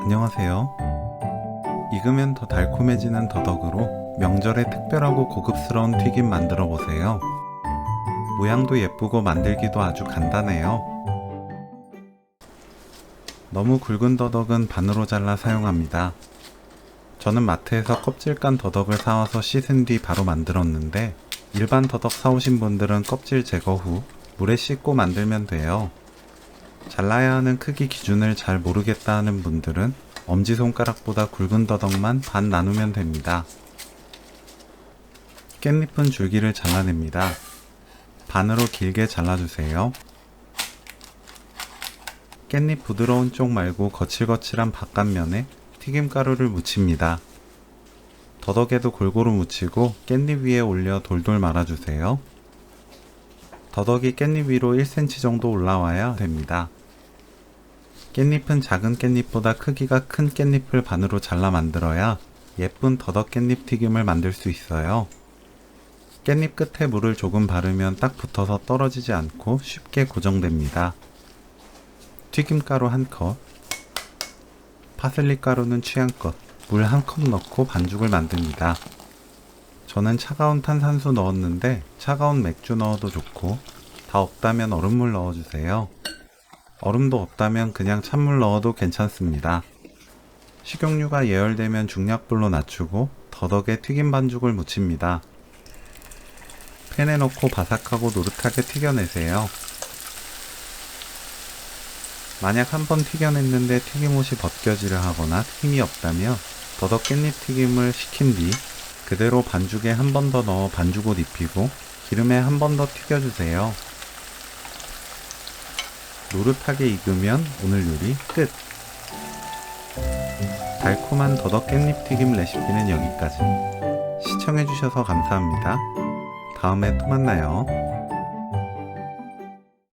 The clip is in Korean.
안녕하세요. 익으면 더 달콤해지는 더덕으로 명절에 특별하고 고급스러운 튀김 만들어 보세요. 모양도 예쁘고 만들기도 아주 간단해요. 너무 굵은 더덕은 반으로 잘라 사용합니다. 저는 마트에서 껍질 깐 더덕을 사와서 씻은 뒤 바로 만들었는데, 일반 더덕 사오신 분들은 껍질 제거 후 물에 씻고 만들면 돼요. 잘라야 하는 크기 기준을 잘 모르겠다 하는 분들은 엄지손가락보다 굵은 더덕만 반 나누면 됩니다. 깻잎은 줄기를 잘라냅니다. 반으로 길게 잘라주세요. 깻잎 부드러운 쪽 말고 거칠거칠한 바깥면에 튀김가루를 묻힙니다. 더덕에도 골고루 묻히고 깻잎 위에 올려 돌돌 말아주세요. 더덕이 깻잎 위로 1cm 정도 올라와야 됩니다. 깻잎은 작은 깻잎보다 크기가 큰 깻잎을 반으로 잘라 만들어야 예쁜 더덕 깻잎 튀김을 만들 수 있어요. 깻잎 끝에 물을 조금 바르면 딱 붙어서 떨어지지 않고 쉽게 고정됩니다. 튀김가루 1컵, 파슬리 가루는 취향껏, 물 1컵 넣고 반죽을 만듭니다. 저는 차가운 탄산수 넣었는데 차가운 맥주 넣어도 좋고, 다 없다면 얼음물 넣어주세요. 얼음도 없다면 그냥 찬물 넣어도 괜찮습니다. 식용유가 예열되면 중약불로 낮추고 더덕에 튀김 반죽을 묻힙니다. 팬에 넣고 바삭하고 노릇하게 튀겨내세요. 만약 한번 튀겨냈는데 튀김옷이 벗겨지려 하거나 힘이 없다면 더덕 깻잎 튀김을 식힌 뒤 그대로 반죽에 한 번 더 넣어 반죽옷 입히고 기름에 한 번 더 튀겨주세요. 노릇하게 익으면 오늘 요리 끝! 달콤한 더덕 깻잎 튀김 레시피는 여기까지. 시청해주셔서 감사합니다. 다음에 또 만나요.